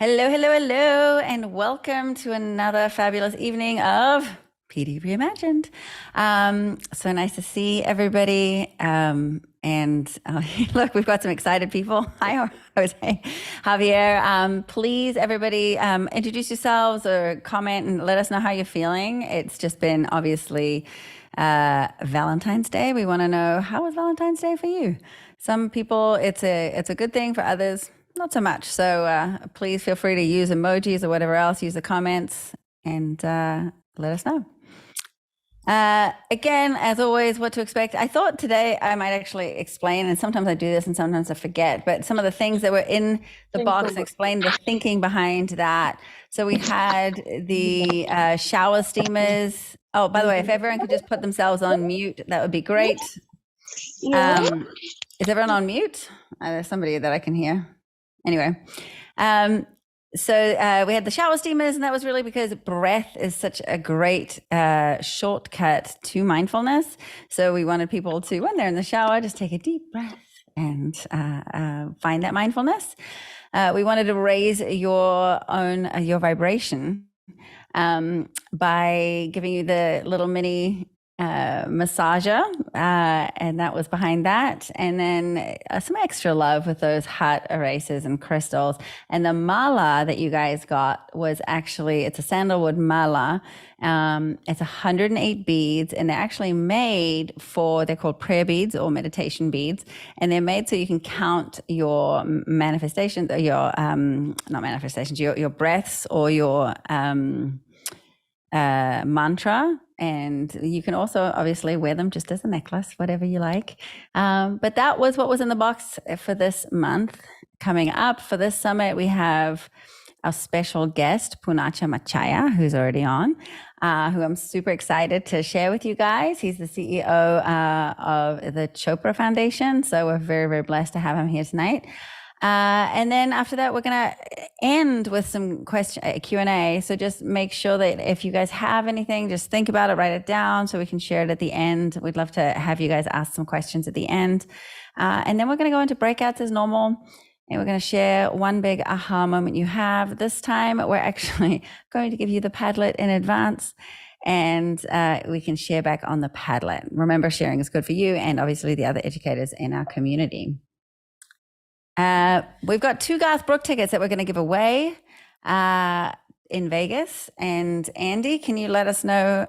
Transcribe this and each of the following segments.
Hello, hello, hello, and welcome to another fabulous evening of PD Reimagined. So nice to see everybody. And look, we've got some excited people. Hi, Jose, Javier. Please, everybody, introduce yourselves or comment and let us know how you're feeling. It's just been obviously Valentine's Day. We want to know, how was Valentine's Day for you? Some people, it's a good thing. For others, not so much. So please feel free to use emojis or whatever else, use the comments, and let us know. Again, as always, what to expect. I thought today I might actually explain, and sometimes I do this and sometimes I forget, but some of the things that were in the box and explain the thinking behind that. So we had the shower steamers. Oh, by the way, if everyone could just put themselves on mute, that would be great. Is everyone on mute? There's somebody that I can hear. Anyway, so we had the shower steamers, and that was really because breath is such a great shortcut to mindfulness. So we wanted people to, when they're in the shower, just take a deep breath and find that mindfulness. We wanted to raise your vibration by giving you the little mini massager, and that was behind that. And then some extra love with those heart erasers and crystals. And the mala that you guys got was actually, it's a sandalwood mala. It's 108 beads, and they're actually made for, they're called prayer beads or meditation beads. And they're made so you can count your manifestations, your, not manifestations, your breaths or your mantra. And you can also obviously wear them just as a necklace, whatever you like. But that was what was in the box for this month. Coming up for this summit, we have our special guest, Pooncha Machaiah, who's already on, who I'm super excited to share with you guys. He's the CEO of the Chopra Foundation. So we're very, very blessed to have him here tonight. And then after that, we're going to end with some Q&A. So just make sure that if you guys have anything, just think about it, write it down so we can share it at the end. We'd love to have you guys ask some questions at the end. And then we're going to go into breakouts as normal. And we're going to share one big aha moment you have. This time, we're actually going to give you the Padlet in advance. And we can share back on the Padlet. Remember, sharing is good for you and obviously the other educators in our community. We've got 2 Garth Brooks tickets that we're going to give away in Vegas. And Andy, can you let us know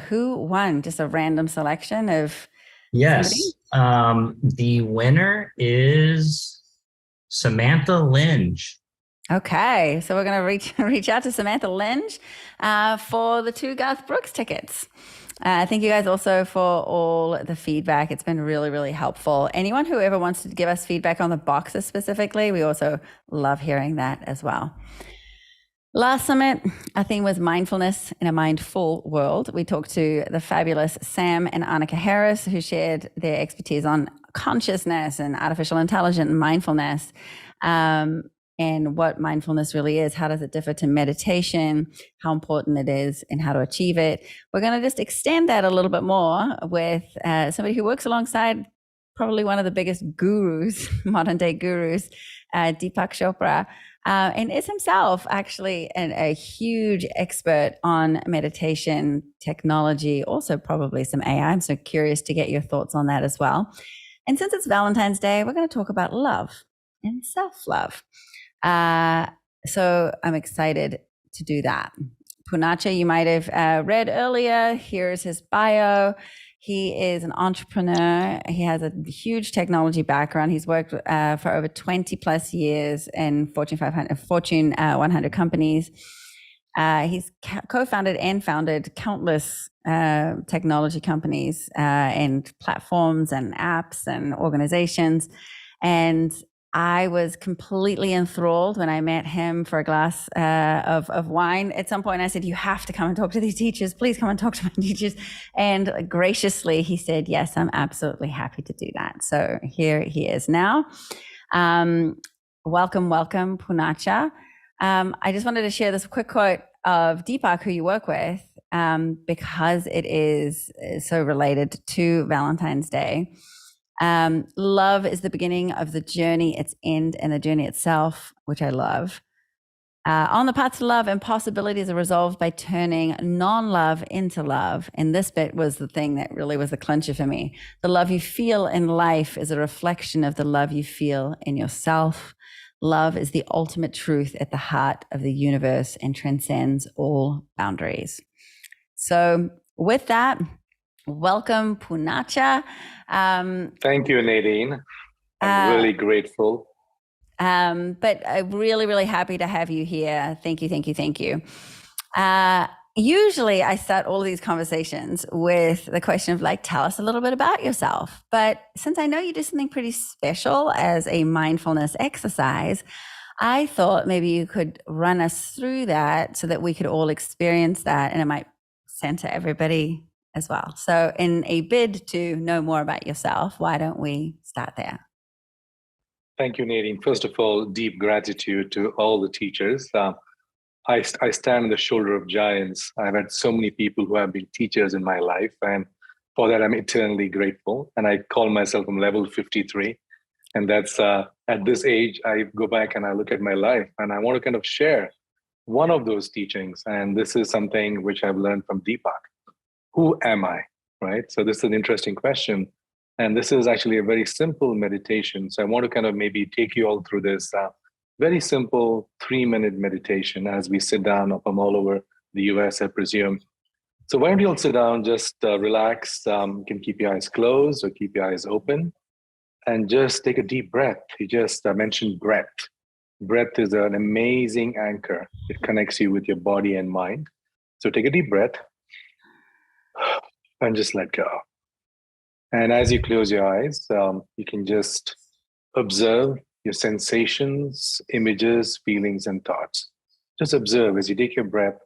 who won? Just a random selection of Yes. The winner is Samantha Lynch. Okay, so we're going to reach out to Samantha Lynch for the 2 Garth Brooks tickets. Thank you guys also for all the feedback. It's been really, really helpful. Anyone who ever wants to give us feedback on the boxes specifically, we also love hearing that as well. Last summit, our theme was mindfulness in a mindful world. We talked to the fabulous Sam and Annika Harris, who shared their expertise on consciousness and artificial intelligence and mindfulness. And what mindfulness really is, how does it differ to meditation, how important it is, and how to achieve it. We're going to just extend that a little bit more with somebody who works alongside probably one of the biggest gurus, modern day gurus, Deepak Chopra, and is himself actually a huge expert on meditation technology, also probably some AI. I'm so curious to get your thoughts on that as well. And since it's Valentine's Day, we're going to talk about love and self-love. So I'm excited to do that. Poonacha, you might have read earlier. Here's his bio. He is an entrepreneur. He has a huge technology background. He's worked for over 20 plus years in Fortune 500, Fortune 100 companies. He's co-founded and founded countless technology companies and platforms and apps and organizations. And I was completely enthralled when I met him for a glass of wine. At some point I said, you have to come and talk to these teachers. Please come and talk to my teachers. And graciously he said, yes, I'm absolutely happy to do that. So here he is now. Welcome, Poonacha. I just wanted to share this quick quote of Deepak, who you work with, because it is so related to Valentine's Day. Love is the beginning of the journey, its end, and the journey itself, which I love. On the path to love, impossibilities are resolved by turning non-love into love. And this bit was the thing that really was the clincher for me. The love you feel in life is a reflection of the love you feel in yourself. Love is the ultimate truth at the heart of the universe and transcends all boundaries. So with that, welcome, Poonacha. Thank you, Nadine. I'm really grateful. But I'm really, really happy to have you here. Thank you, thank you, thank you. Usually I start all of these conversations with the question of like, tell us a little bit about yourself. But since I know you do something pretty special as a mindfulness exercise, I thought maybe you could run us through that so that we could all experience that and it might center everybody as well. So in a bid to know more about yourself, why don't we start there? Thank you, Nadine. First of all, deep gratitude to all the teachers. I stand on the shoulder of giants. I've had so many people who have been teachers in my life, and for that, I'm eternally grateful. And I call myself from level 53. And that's at this age, I go back and I look at my life, and I want to kind of share one of those teachings. And this is something which I've learned from Deepak. Who am I? Right? So this is an interesting question. And this is actually a very simple meditation. So I want to kind of maybe take you all through this very simple 3-minute meditation as we sit down from all over the US, I presume. So why don't you all sit down, just relax. You can keep your eyes closed or keep your eyes open and just take a deep breath. You just mentioned breath. Breath is an amazing anchor. It connects you with your body and mind. So take a deep breath and just let go. And as you close your eyes, you can just observe your sensations, images, feelings, and thoughts. Just observe as you take your breath,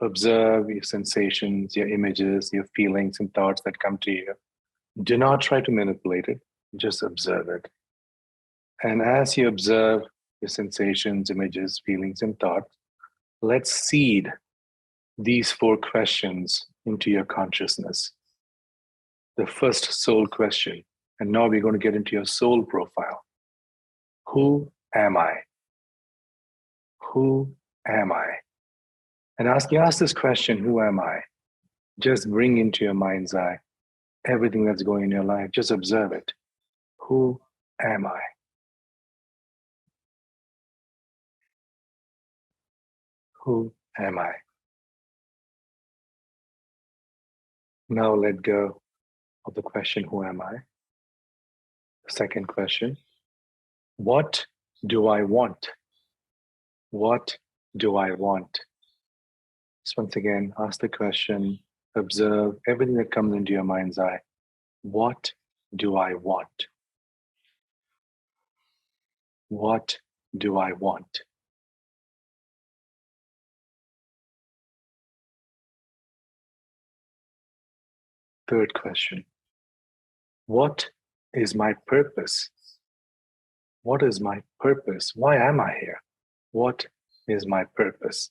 observe your sensations, your images, your feelings, and thoughts that come to you. Do not try to manipulate it, just observe it. And as you observe your sensations, images, feelings, and thoughts, let's seed these 4 questions into your consciousness. The first soul question. And now we're going to get into your soul profile. Who am I? Who am I? And ask this question, who am I? Just bring into your mind's eye everything that's going in your life. Just observe it. Who am I? Who am I? Now let go of the question, who am I? The second question, what do I want? What do I want? So once again, ask the question, observe everything that comes into your mind's eye. What do I want? What do I want? Third question, what is my purpose? What is my purpose? Why am I here? What is my purpose?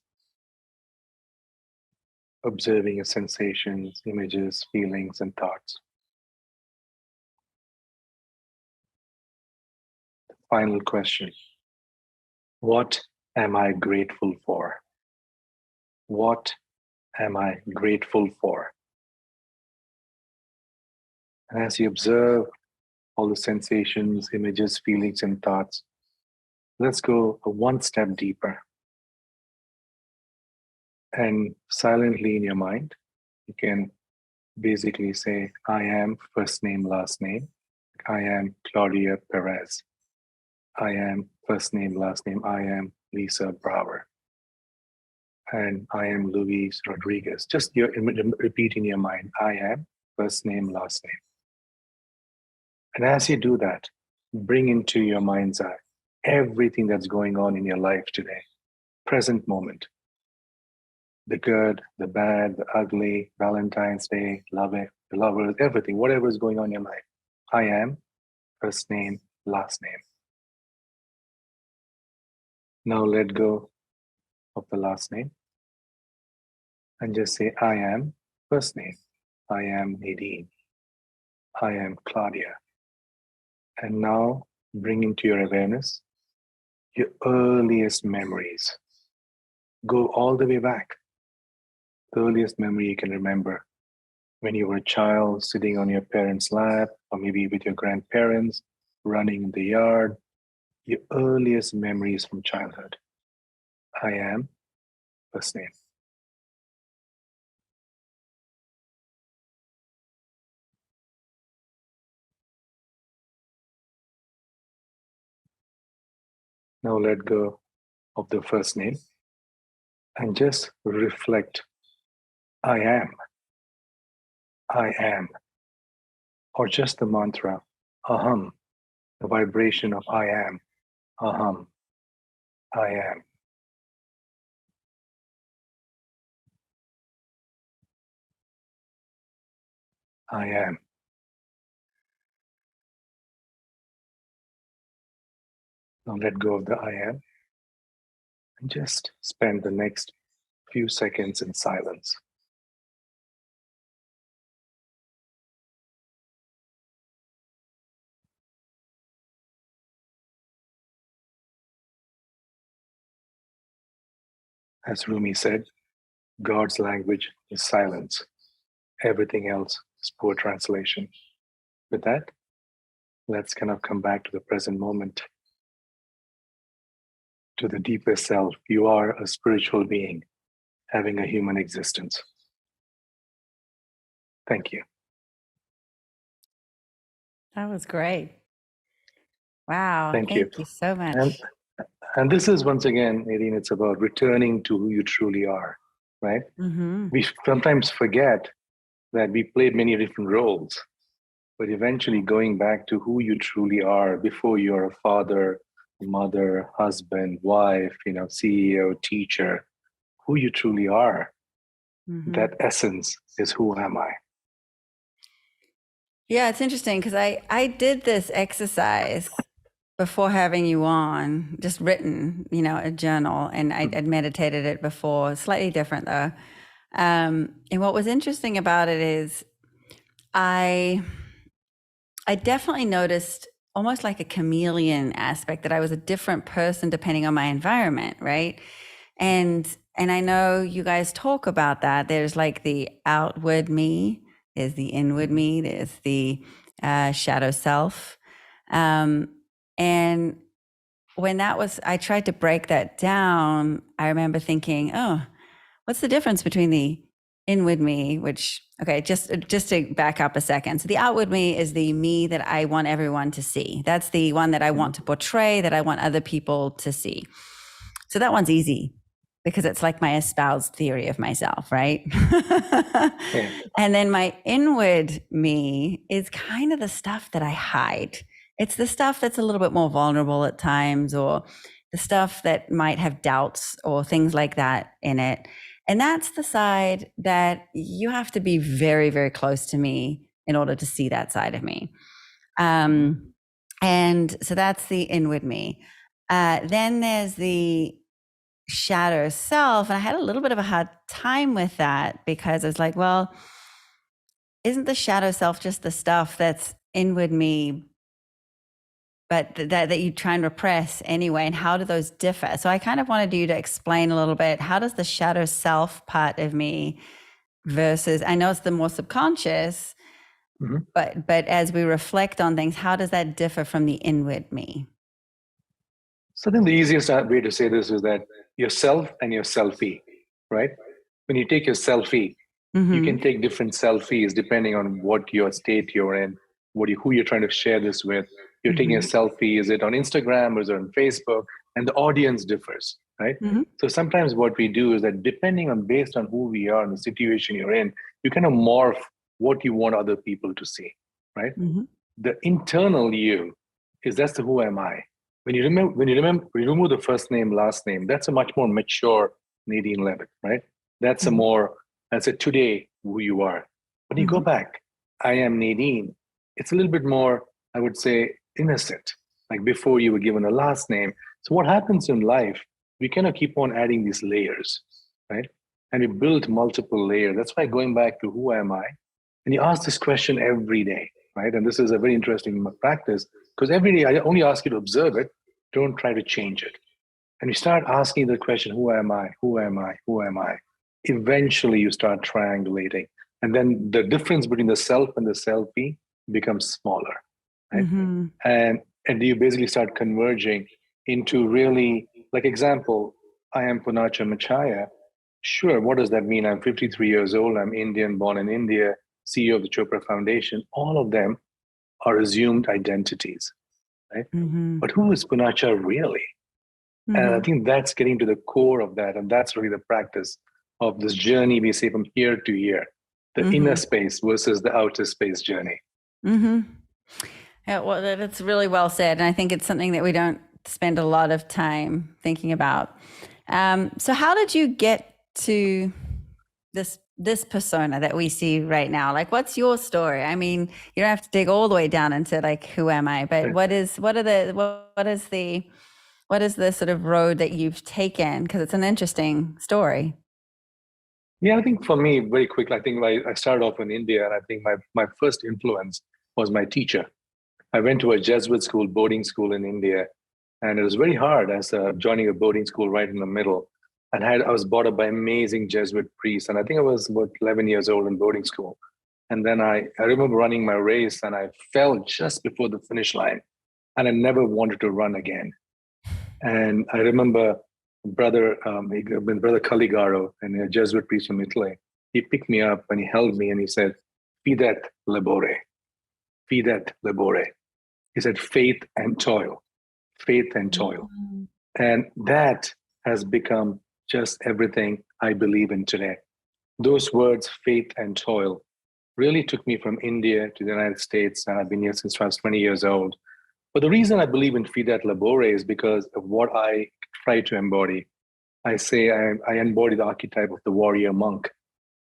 Observing your sensations, images, feelings, and thoughts. Final question. What am I grateful for? What am I grateful for? And as you observe all the sensations, images, feelings, and thoughts, let's go one step deeper. And silently in your mind, you can basically say, I am first name, last name. I am Claudia Perez. I am first name, last name. I am Lisa Brower. And I am Luis Rodriguez. Just repeat in your mind, I am first name, last name. And as you do that, bring into your mind's eye everything that's going on in your life today, present moment. The good, the bad, the ugly, Valentine's Day, love it, the lovers, everything, whatever is going on in your life. I am, first name, last name. Now let go of the last name and just say, I am, first name. I am Nadine. I am Claudia. And now bring into your awareness your earliest memories. Go all the way back. The earliest memory you can remember, when you were a child sitting on your parents' lap, or maybe with your grandparents, running in the yard, your earliest memories from childhood. I am, first name. Now let go of the first name and just reflect. I am. I am. Or just the mantra, aham, the vibration of I am. Aham. I am. I am. Now let go of the I am and just spend the next few seconds in silence. As Rumi said, God's language is silence. Everything else is poor translation. With that, let's kind of come back to the present moment, to the deeper self. You are a spiritual being having a human existence. Thank you. That was great. Wow. Thank you so much. And this is, once again, Nadine, it's about returning to who you truly are, right? Mm-hmm. We sometimes forget that we played many different roles, but eventually going back to who you truly are before you're a father, mother, husband, wife, CEO, teacher, who you truly are, that essence is who am I? Yeah, it's interesting because I did this exercise before having you on, just written, a journal, and I'd meditated it before, slightly different though. And what was interesting about it is I definitely noticed almost like a chameleon aspect, that I was a different person depending on my environment, right? And I know you guys talk about that. There's like the outward me, there's the inward me, there's the shadow self. And when I tried to break that down, I remember thinking, oh, what's the difference between the inward me, which, okay, just to back up a second. So the outward me is the me that I want everyone to see. That's the one that I want to portray, that I want other people to see. So that one's easy because it's like my espoused theory of myself, right? Yeah. And then my inward me is kind of the stuff that I hide. It's the stuff that's a little bit more vulnerable at times, or the stuff that might have doubts or things like that in it. And that's the side that you have to be very, very close to me in order to see that side of me. And so that's the inward me. Then there's the shadow self. And I had a little bit of a hard time with that because I was like, well, isn't the shadow self just the stuff that's inward me, but that you try and repress anyway? And how do those differ? So I kind of wanted you to explain a little bit, how does the shadow self part of me versus, I know it's the more subconscious, but as we reflect on things, how does that differ from the inward me? So I think the easiest way to say this is that yourself and your selfie, right? When you take your selfie, you can take different selfies depending on what your state you're in, who you're trying to share this with. You're taking a selfie, is it on Instagram or is it on Facebook? And the audience differs, right? So sometimes what we do is that based on who we are and the situation you're in, you kind of morph what you want other people to see, right? The internal you that's the who am I. When you remove the first name, last name, that's a much more mature Nadine Levitt, right? That's that's a today who you are. When you go back, I am Nadine, it's a little bit more, I would say, innocent, like before you were given a last name. So what happens in life, we cannot keep on adding these layers, right? And we build multiple layers. That's why going back to who am I? And you ask this question every day, right? And this is a very interesting practice because every day I only ask you to observe it, don't try to change it. and you start asking the question, who am I? Who am I? Who am I? Eventually you start triangulating. And then the difference between the self and the selfie becomes smaller, right? Mm-hmm. And you basically start converging into really, like example, I am Pooncha Machaiah. Sure, what does that mean? I'm 53 years old. I'm Indian, born in India, CEO of the Chopra Foundation. All of them are assumed identities, right? Mm-hmm. But who is Poonacha really? And I think that's getting to the core of that. And that's really the practice of this journey we say from here to here, the inner space versus the outer space journey. Mm-hmm. Yeah, well, that's really well said. And I think it's something that we don't spend a lot of time thinking about. So how did you get to this persona that we see right now? Like, what's your story? I mean, you don't have to dig all the way down into like, who am I? But what is the sort of road that you've taken? Because it's an interesting story. Yeah, I think for me, very quickly, I think I started off in India, and I think my first influence was my teacher. I went to a Jesuit school, boarding school in India, and it was very hard as joining a boarding school right in the middle. And I was brought up by amazing Jesuit priests, and I think I was about 11 years old in boarding school. And then I remember running my race, and I fell just before the finish line, and I never wanted to run again. And I remember brother Caligaro, and a Jesuit priest from Italy, he picked me up and he held me and he said, "Fidet labore, fidet labore." He said, faith and toil, faith and toil. Mm-hmm. And that has become just everything I believe in today. Those words, faith and toil, really took me from India to the United States, and I've been here since I was 20 years old. But the reason I believe in fidet labore is because of what I try to embody. I say I embody the archetype of the warrior monk.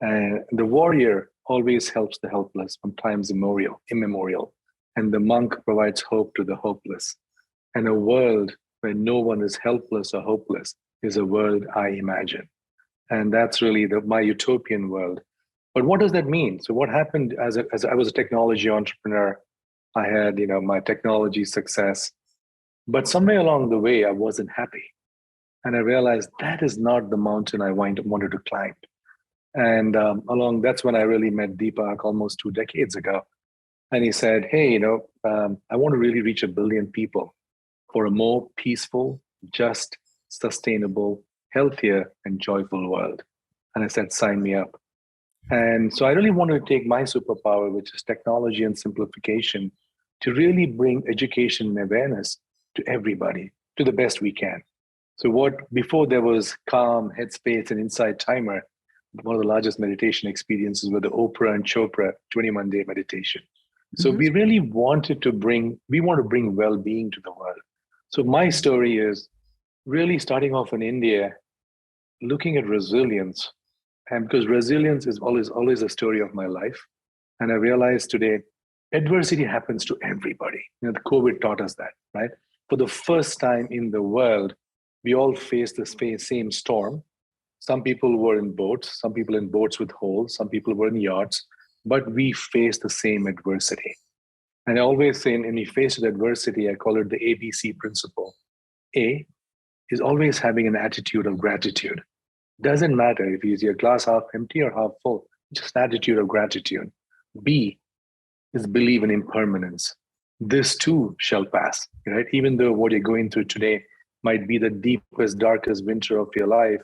And the warrior always helps the helpless from times immemorial. And the monk provides hope to the hopeless. And a world where no one is helpless or hopeless is a world I imagine. And that's really my utopian world. But what does that mean? So what happened as I was a technology entrepreneur, I had my technology success. But somewhere along the way, I wasn't happy. And I realized that is not the mountain I wanted to climb. And that's when I really met Deepak almost 2 decades ago. And he said, hey, I want to really reach 1 billion people for a more peaceful, just, sustainable, healthier, and joyful world. And I said, sign me up. And so I really wanted to take my superpower, which is technology and simplification, to really bring education and awareness to everybody to the best we can. So before there was Calm, Headspace, and Insight Timer, one of the largest meditation experiences were the Oprah and Chopra 21-day meditation. So we really want to bring well-being to the world. So my story is really starting off in India, looking at resilience, and because resilience is always a story of my life. And I realized today, adversity happens to everybody. The COVID taught us that, right? For the first time in the world, we all faced the same storm. Some people were in boats, some people in boats with holes, some people were in yachts, but we faced the same adversity. And I always say, when we face adversity, I call it the ABC principle. A is always having an attitude of gratitude. Doesn't matter if you see a glass half empty or half full, just an attitude of gratitude. B is believe in impermanence. This too shall pass, right? Even though what you're going through today might be the deepest, darkest winter of your life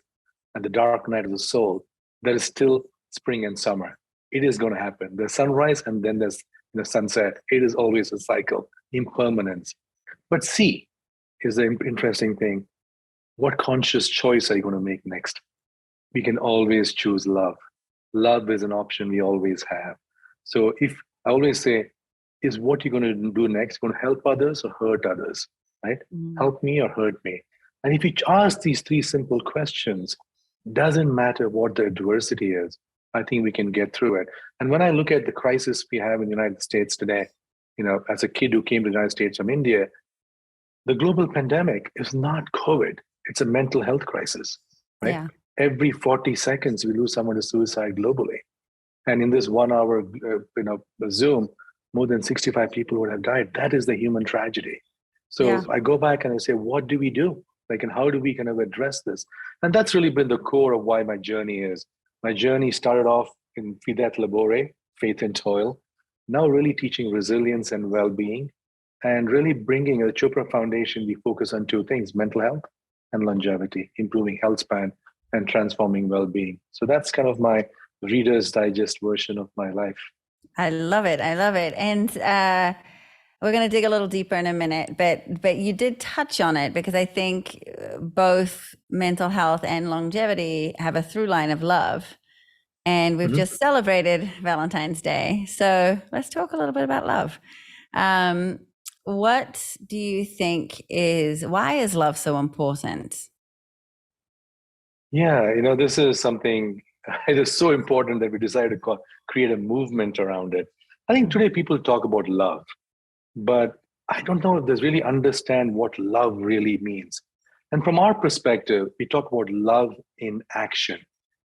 and the dark night of the soul, there is still spring and summer. It is going to happen. There's sunrise and then there's the sunset. It is always a cycle, impermanence. But C is the interesting thing. What conscious choice are you going to make next? We can always choose love. Love is an option we always have. So if I always say, is what you're going to do next going to help others or hurt others, right? Help me or hurt me? And if you ask these 3 simple questions, doesn't matter what the adversity is, I think we can get through it. And when I look at the crisis we have in the United States today, as a kid who came to the United States from India, the global pandemic is not COVID. It's a mental health crisis, right? Yeah. Every 40 seconds, we lose someone to suicide globally. And in this 1 hour, Zoom, more than 65 people would have died. That is the human tragedy. So I go back and I say, what do we do? Like, and how do we kind of address this? And that's really been the core of why my journey is. My journey started off in Fidet Labore, faith and toil, now really teaching resilience and well-being, and really bringing a Chopra Foundation. We focus on two things: mental health and longevity, improving health span and transforming well-being. So that's kind of my Reader's Digest version of my life. I love it. I love it. And we're going to dig a little deeper in a minute, but you did touch on it, because I think both mental health and longevity have a through line of love. And we've just celebrated Valentine's Day. So let's talk a little bit about love. What do you think why is love so important? Yeah, this is something, it is so important that we decided to create a movement around it. I think today people talk about love, but I don't know if they really understand what love really means. And from our perspective, we talk about love in action.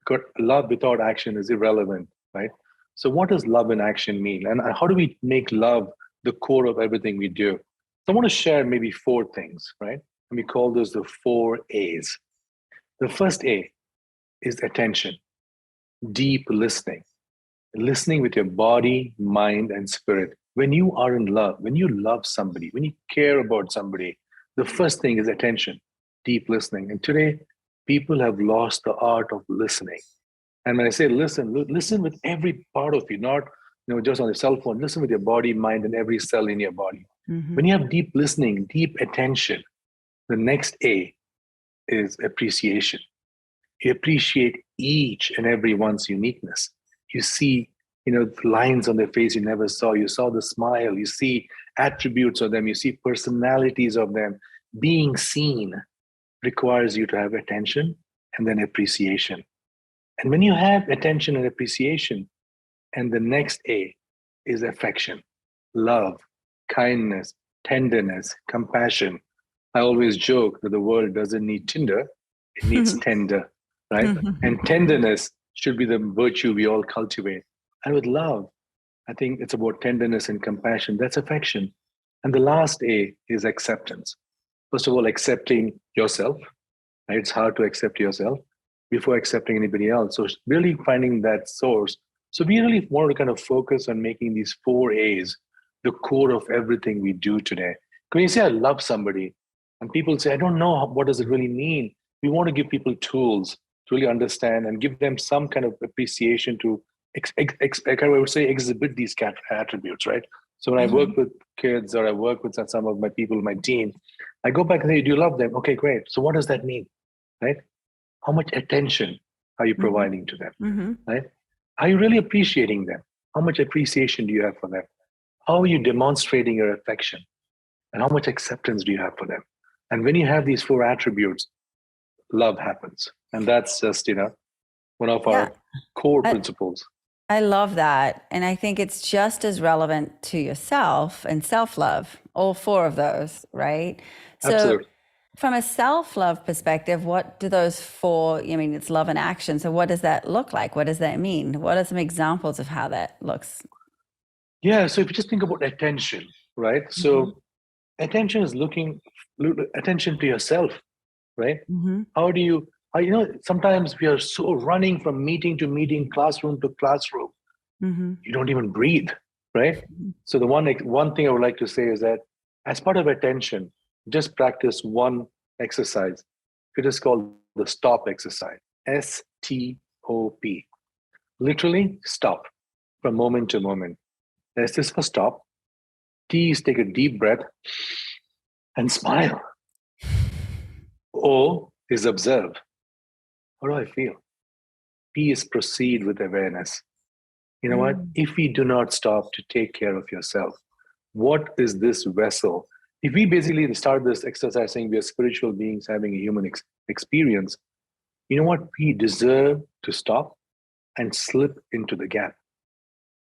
Because love without action is irrelevant, right? So what does love in action mean? And how do we make love the core of everything we do? So I want to share maybe 4 things, right? And we call those the 4 A's. The first A is attention, deep listening. Listening with your body, mind, and spirit. When you are in love, when you love somebody, when you care about somebody, the first thing is attention, deep listening. And today, people have lost the art of listening. And when I say listen with every part of you, not just on your cell phone. Listen with your body, mind, and every cell in your body. When you have deep listening, deep attention, the next A is appreciation. You appreciate each and every one's uniqueness. You see, the lines on their face you never saw. You saw the smile. You see attributes of them. You see personalities of them. Being seen requires you to have attention and then appreciation. And when you have attention and appreciation, and the next A is affection, love, kindness, tenderness, compassion. I always joke that the world doesn't need Tinder, it needs tender, right? And tenderness should be the virtue we all cultivate. And with love, I think it's about tenderness and compassion. That's affection. And the last A is acceptance. First of all, accepting yourself. Right? It's hard to accept yourself before accepting anybody else. So really finding that source. So we really want to kind of focus on making these 4 A's the core of everything we do today. When you say I love somebody, and people say, I don't know, what does it really mean? We want to give people tools to really understand and give them some kind of appreciation to, I would say, exhibit these attributes, right? So when I work with kids or I work with some of my people, my team, I go back and say, do you love them? Okay, great. So what does that mean, right? How much attention are you providing to them, right? Are you really appreciating them? How much appreciation do you have for them? How are you demonstrating your affection? And how much acceptance do you have for them? And when you have these 4 attributes, love happens. And that's just, one of our core principles. I love that. And I think it's just as relevant to yourself and self-love, all 4 of those, right? So Absolutely. From a self-love perspective, what do those 4, it's love in action. So what does that look like? What does that mean? What are some examples of how that looks? Yeah, so if you just think about attention, right? So attention is attention to yourself, right? How do you, sometimes we are so running from meeting to meeting, classroom to classroom. You don't even breathe, right? So the one thing I would like to say is that as part of attention, just practice one exercise. It is called the stop exercise, STOP. Literally stop from moment to moment. S is for stop. T is take a deep breath and smile. O is observe. How do I feel? P is proceed with awareness. You know what? If we do not stop to take care of yourself, what is this vessel? If we basically start this exercise saying we are spiritual beings having a human experience, you know what? We deserve to stop and slip into the gap,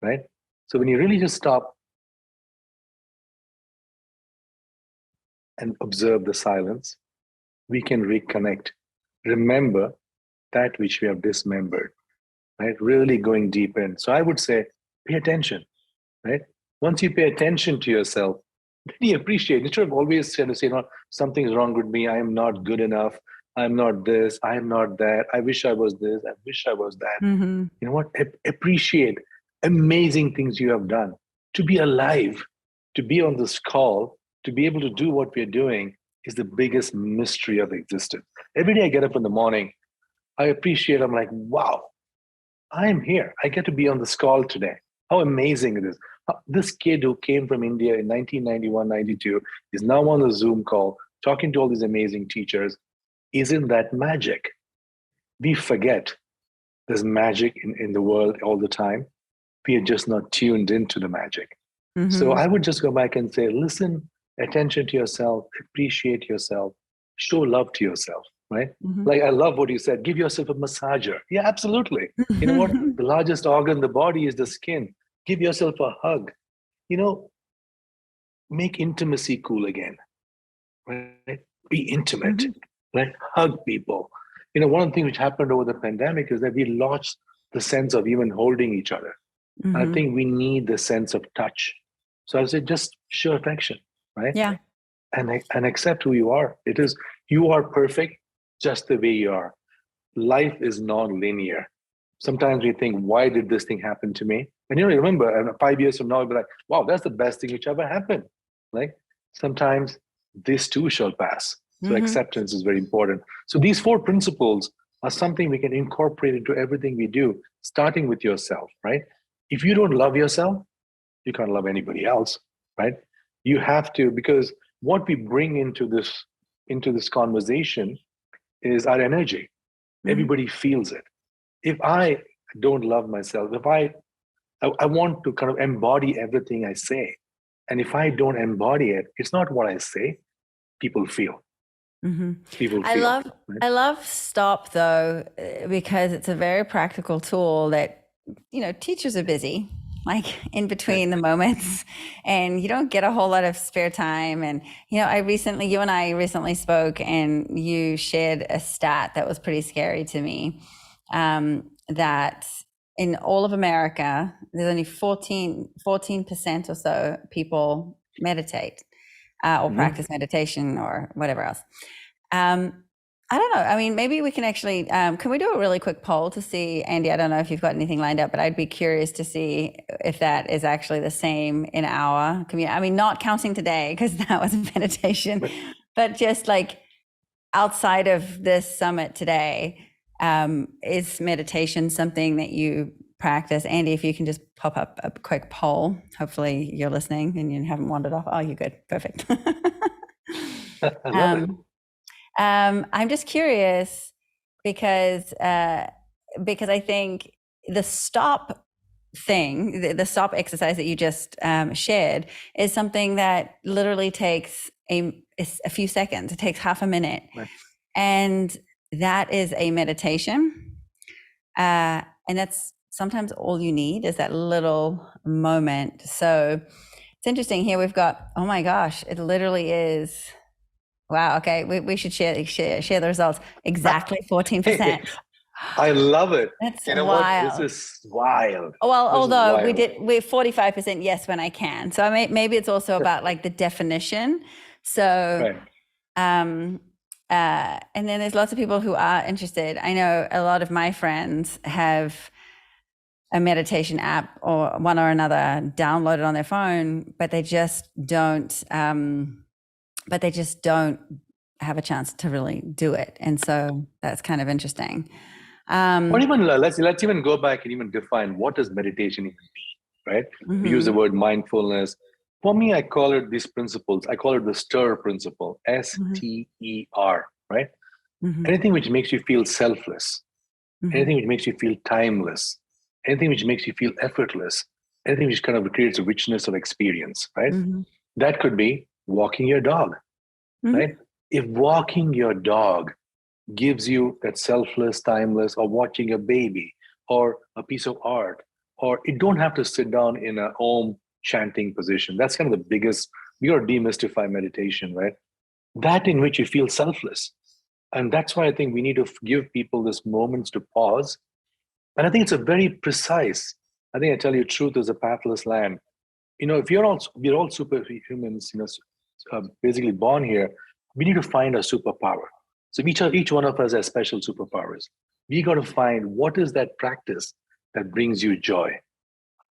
right? So when you really just stop and observe the silence, we can reconnect. Remember that which we have dismembered, right? Really going deep in. So I would say, pay attention, right? Once you pay attention to yourself, really appreciate, instead of always trying to say, no, something's wrong with me, I am not good enough, I'm not this, I am not that, I wish I was this, I wish I was that. Mm-hmm. You know what? Appreciate amazing things you have done. To be alive, to be on this call, to be able to do what we're doing is the biggest mystery of existence. Every day I get up in the morning, I appreciate, I'm like, wow, I'm here. I get to be on this call today. How amazing it is. This kid who came from India in 1991, 92 is now on the Zoom call, talking to all these amazing teachers. Isn't that magic? We forget there's magic in the world all the time. We are just not tuned into the magic. Mm-hmm. So I would just go back and say, listen, attention to yourself, appreciate yourself, show love to yourself, right? Mm-hmm. Like, I love what you said, give yourself a massager. Yeah, absolutely. You know what? The largest organ in the body is the skin. Give yourself a hug. You know, make intimacy cool again, right? Be intimate, Mm-hmm. right? Hug people. You know, one of the things which happened over the pandemic is that we lost the sense of even holding each other. Mm-hmm. I think we need the sense of touch. So I say, just show affection, right? Yeah. And accept who you are. You are perfect just the way you are. Life is non-linear. Sometimes we think, why did this thing happen to me? And you know, remember, 5 years from now, you'll be like, wow, that's the best thing which ever happened. Like, sometimes this too shall pass. So acceptance is very important. So these 4 principles are something we can incorporate into everything we do, starting with yourself, right? If you don't love yourself, you can't love anybody else, right? You have to, because what we bring into this conversation is our energy. Everybody feels it. If I don't love myself, if I want to kind of embody everything I say, and if I don't embody it, it's not what I say, people feel. Mm-hmm. People I feel. love Right? I love stop though, because it's a very practical tool that, you know, teachers are busy, like in between the moments, and you don't get a whole lot of spare time. And you know, you and I recently spoke, and you shared a stat that was pretty scary to me, that in all of America, there's only 14% or so people meditate or practice meditation or whatever else. I don't know. I mean, maybe we can actually, can we do a really quick poll to see, Andy, I don't know if you've got anything lined up, but I'd be curious to see if that is actually the same in our community. I mean, not counting today, because that was a meditation, but just like outside of this summit today, is meditation something that you practice? Andy, if you can just pop up a quick poll, hopefully you're listening and you haven't wandered off. Oh, you're good. Perfect. I love it. I'm just curious because I think the stop thing, the stop exercise that you just shared, is something that literally takes a few seconds. It takes half a minute, Right. and that is a meditation. And that's sometimes all you need, is that little moment. So it's interesting here. We've got, oh my gosh, it literally is. Wow. Okay. We should share the results. Exactly 14%. I love it. That's You know wild. what? This is wild. Well, This although is wild. we're 45% yes when I can. So maybe it's also about like the definition. So, Right. and then there's lots of people who are interested. I know a lot of my friends have a meditation app or one or another downloaded on their phone, but they just don't have a chance to really do it. And so that's kind of interesting. Or even let's even go back and even define, what does meditation even mean, right? We use the word mindfulness. For me, I call it these principles. I call it the STER principle, STER, right? Anything which makes you feel selfless, anything which makes you feel timeless, anything which makes you feel effortless, anything which kind of creates a richness of experience, right? That could be walking your dog, right? If walking your dog gives you that selfless, timeless, or watching a baby or a piece of art, or it don't have to sit down in a om chanting position. That's kind of the biggest, we got to demystify meditation, right? That in which you feel selfless. And that's why I think we need to give people this moments to pause. And I think it's a very precise, I think I tell you, truth is a pathless land. if we're all superhumans, basically born here, we need to find a superpower. So each one of us has special superpowers. We got to find what is that practice that brings you joy,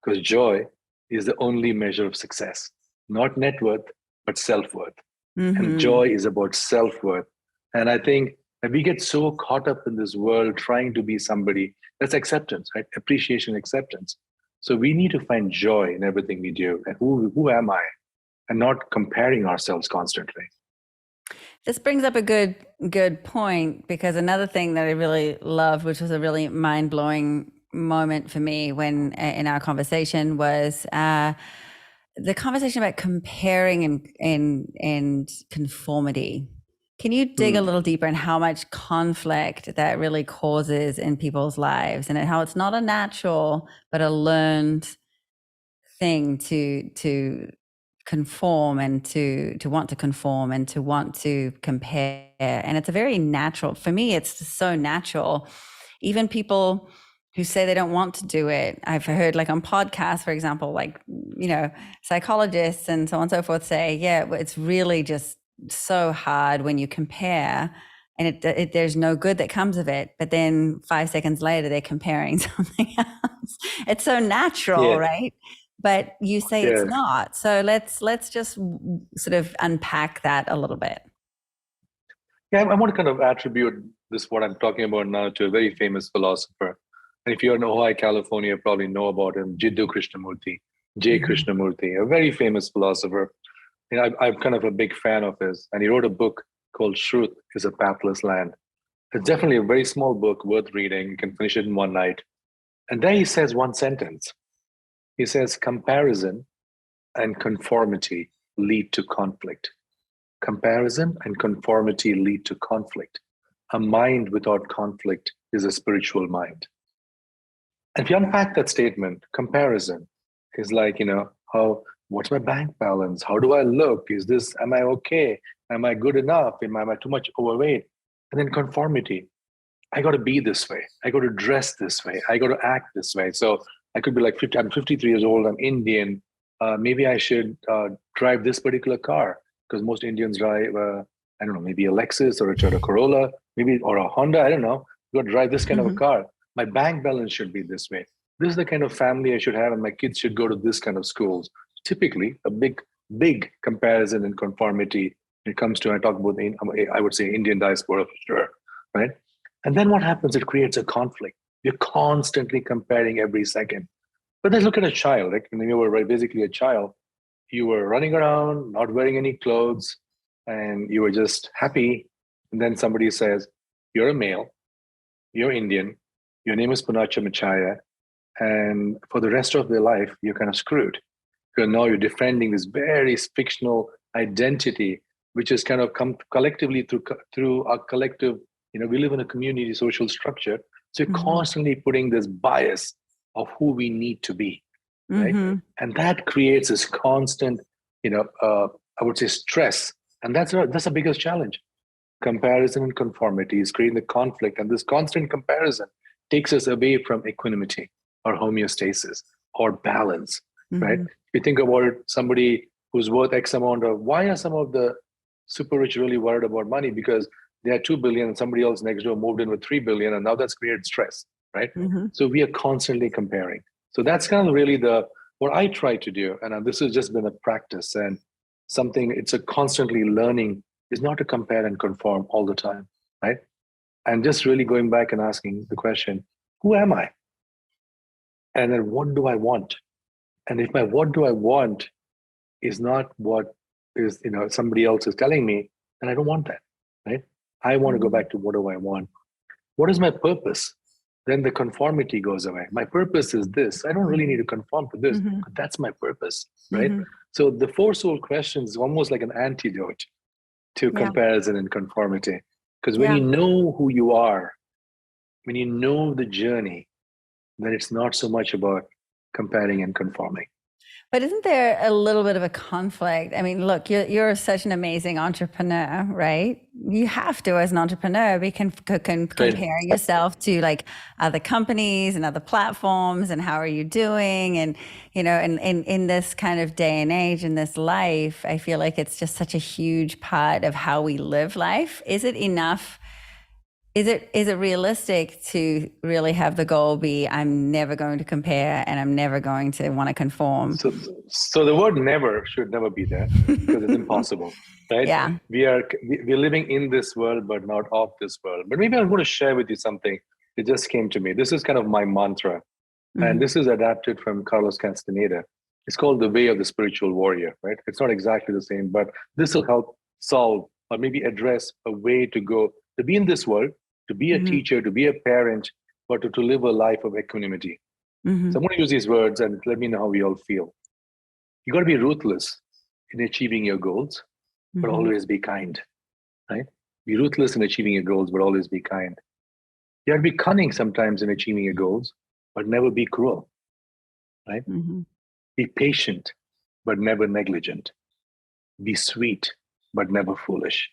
because joy is the only measure of success, not net worth, but self-worth. And joy is about self-worth. And I think that we get so caught up in this world trying to be somebody. That's acceptance, right? Appreciation, acceptance. So we need to find joy in everything we do. And who am I? And not comparing ourselves constantly. This brings up a good point, because another thing that I really loved, which was a really mind-blowing moment for me when in our conversation, was the conversation about comparing and conformity. Can you dig a little deeper in how much conflict that really causes in people's lives, and how it's not a natural but a learned thing to conform and to want to conform and to want to compare? And it's a very natural, for me, it's so natural. Even people who say they don't want to do it, I've heard, like on podcasts, for example, like, psychologists and so on and so forth say, yeah, it's really just so hard when you compare, and there's no good that comes of it. But then 5 seconds later, they're comparing something else. It's so natural, right? But you say it's not. So let's just sort of unpack that a little bit. Yeah, I want to kind of attribute this, what I'm talking about now, to a very famous philosopher. And if you're in Ojai, California, you probably know about him, Jidda Krishnamurti, Krishnamurti, a very famous philosopher. I'm kind of a big fan of his. And he wrote a book called Truth is a Pathless Land. It's definitely a very small book, worth reading. You can finish it in one night. And there he says one sentence. He says, comparison and conformity lead to conflict. Comparison and conformity lead to conflict. A mind without conflict is a spiritual mind. And if you unpack that statement, comparison is like, what's my bank balance? How do I look? Am I okay? Am I good enough? Am I too much overweight? And then conformity. I got to be this way. I got to dress this way. I got to act this way. So I could be like, I'm 53 years old. I'm Indian. Maybe I should drive this particular car, because most Indians drive, I don't know, maybe a Lexus or a Toyota Corolla, or a Honda. I don't know. You got to drive this kind of a car. My bank balance should be this way. This is the kind of family I should have, and my kids should go to this kind of schools. Typically, a big comparison and conformity when it comes to, I talk about, I would say, Indian diaspora for sure, right? And then what happens? It creates a conflict. You're constantly comparing every second. But then look at a child. Like when you were basically a child, you were running around, not wearing any clothes, and you were just happy. And then somebody says, you're a male, you're Indian, your name is Pooncha Machaiah, and for the rest of their life, you're kind of screwed. Because now you're defending this very fictional identity, which has kind of come collectively through our collective, we live in a community social structure. So you're constantly putting this bias of who we need to be, right? And that creates this constant, I would say, stress. And that's the biggest challenge. Comparison and conformity is creating the conflict. And this constant comparison takes us away from equanimity or homeostasis or balance, right? If you think about it, somebody who's worth X amount of, why are some of the super rich really worried about money? Because they had 2 billion and somebody else next door moved in with 3 billion, and now that's created stress, right? So we are constantly comparing. So that's kind of really what I try to do. And this has just been a practice and something, it's a constantly learning, is not to compare and conform all the time, right? And just really going back and asking the question, who am I? And then what do I want? And if my what do I want is not what is, somebody else is telling me, then I don't want that, right? I want to go back to what do I want? What is my purpose? Then the conformity goes away. My purpose is this. I don't really need to conform to this, but that's my purpose, right? So the four soul question is almost like an antidote to comparison and conformity. Because when you know who you are, when you know the journey, then it's not so much about comparing and conforming. But isn't there a little bit of a conflict? I mean, look, you're such an amazing entrepreneur, right? You have to, as an entrepreneur, be comparing yourself to like other companies and other platforms, and how are you doing? And in this kind of day and age, in this life, I feel like it's just such a huge part of how we live life. Is it enough? Is it realistic to really have the goal be, I'm never going to compare and I'm never going to want to conform? So the word never should never be there, because it's impossible, right? Yeah. We're living in this world, but not of this world. But maybe I'm going to share with you something that just came to me. This is kind of my mantra. And this is adapted from Carlos Castaneda. It's called the way of the spiritual warrior, right? It's not exactly the same, but this will help solve or maybe address a way to go to be in this world, to be a teacher, to be a parent, but to live a life of equanimity. So I'm going to use these words and let me know how we all feel. You got to be ruthless in achieving your goals, but always be kind, right? Be ruthless in achieving your goals, but always be kind. You have to be cunning sometimes in achieving your goals, but never be cruel, right? Be patient, but never negligent. Be sweet, but never foolish,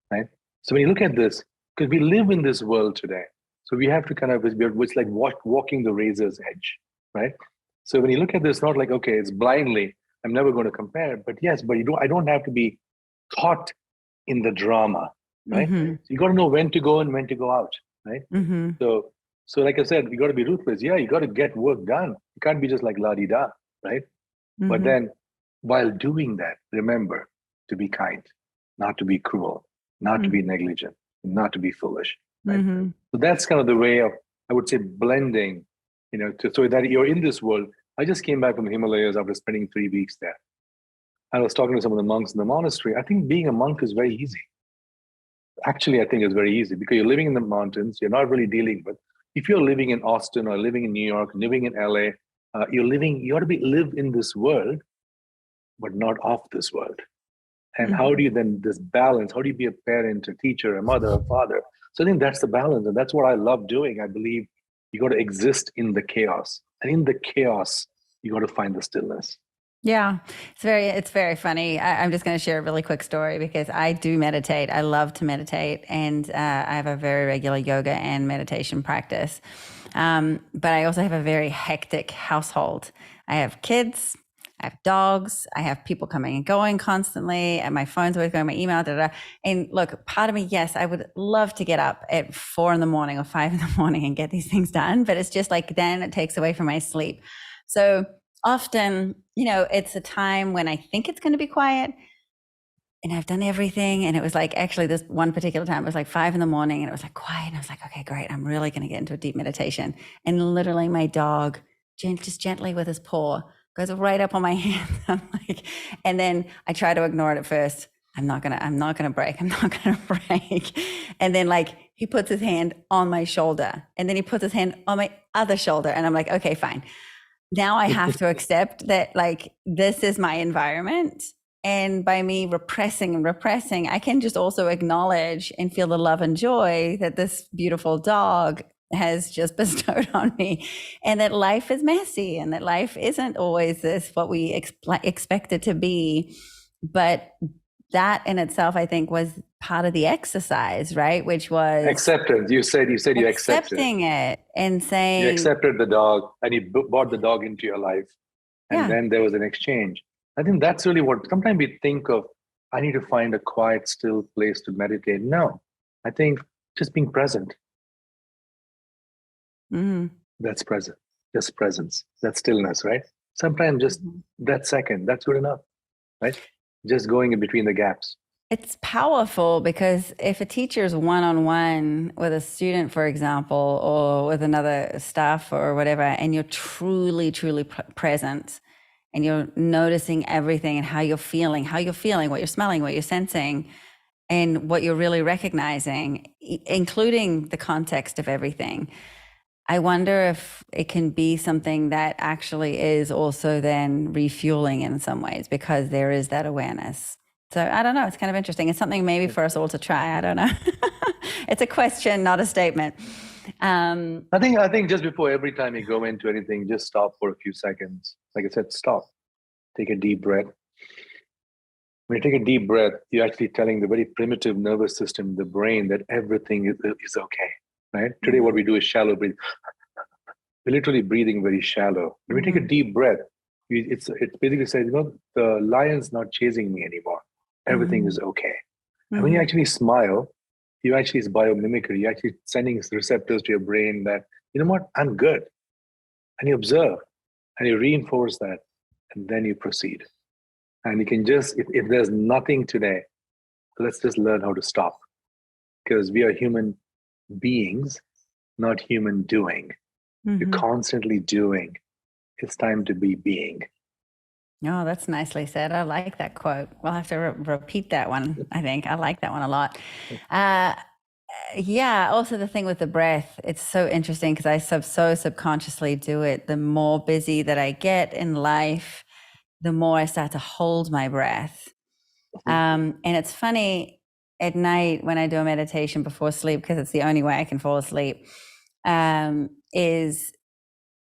right? So when you look at this, because we live in this world today, so we have to kind of, it's like walking the razor's edge, right? So when you look at this, not like, okay, it's blindly, I'm never going to compare, but yes, but I don't have to be caught in the drama, right? So you got to know when to go and when to go out, right? So like I said, you got to be ruthless. Yeah, you got to get work done. You can't be just like la-di-da, right? But then while doing that, remember to be kind, not to be cruel, not to be negligent, not to be foolish, right? So that's kind of the way of, I would say, blending, so that you're in this world. I just came back from the Himalayas after spending 3 weeks there. I was talking to some of the monks in the monastery. I think being a monk is very easy. Actually, I think it's very easy because you're living in the mountains. You're not really dealing with, if you're living in Austin or living in New York, living in LA, you ought to live in this world, but not of this world. And how do you then, this balance, how do you be a parent, a teacher, a mother, a father? So I think that's the balance. And that's what I love doing. I believe you got to exist in the chaos. And in the chaos, you got to find the stillness. Yeah, it's very funny. I'm just going to share a really quick story because I do meditate. I love to meditate, and I have a very regular yoga and meditation practice. But I also have a very hectic household. I have kids, I have dogs, I have people coming and going constantly, and my phone's always going, my email, And look, part of me, yes, I would love to get up at 4 a.m. or 5 a.m. and get these things done, but it's just like, then it takes away from my sleep. So often, it's a time when I think it's going to be quiet and I've done everything. And it was like, actually this one particular time, it was like 5 a.m. and it was like quiet. And I was like, okay, great. I'm really going to get into a deep meditation. And literally my dog just gently with his paw goes right up on my hand. I'm like, and then I try to ignore it at first. I'm not going to break. And then like he puts his hand on my shoulder and then he puts his hand on my other shoulder. And I'm like, okay, fine. Now I have to accept that like, this is my environment. And by me repressing, I can just also acknowledge and feel the love and joy that this beautiful dog has just bestowed on me, and that life is messy and that life isn't always this, what we expect it to be. But that in itself, I think, was part of the exercise, right? Which was acceptance. You said you accepted accepting it and saying you accepted the dog, and you brought the dog into your life, and then there was an exchange. I think that's really what sometimes we think of. I need to find a quiet, still place to meditate. No, I think just being present. That's present. Just presence. That's stillness, right? Sometimes just that second, that's good enough, right? Just going in between the gaps. It's powerful because if a teacher is one-on-one with a student, for example, or with another staff or whatever, and you're truly, truly present, and you're noticing everything and how you're feeling, what you're smelling, what you're sensing, and what you're really recognizing, including the context of everything. I wonder if it can be something that actually is also then refueling in some ways because there is that awareness. So I don't know. It's kind of interesting. It's something maybe for us all to try. I don't know. It's a question, not a statement. I think just before every time you go into anything, just stop for a few seconds. Like I said, stop. Take a deep breath. When you take a deep breath, you're actually telling the very primitive nervous system, the brain, that everything is okay, right? Today, what we do is shallow breathing. We're literally breathing very shallow. When we take a deep breath, it basically says, the lion's not chasing me anymore. Everything is okay. And when you actually smile, you actually, it's biomimicry. You're actually sending receptors to your brain that, you know what, I'm good. And you observe and you reinforce that, and then you proceed. And you can just, if there's nothing today, let's just learn how to stop. Because we are human beings, not human doing. You're constantly doing. It's time to be being. Oh, that's nicely said. I like that quote. We'll have to repeat that one, I think. I like that one a lot. Yeah, also the thing with the breath, it's so interesting because I so subconsciously do it. The more busy that I get in life, the more I start to hold my breath. And it's funny at night when I do a meditation before sleep, because it's the only way I can fall asleep, is,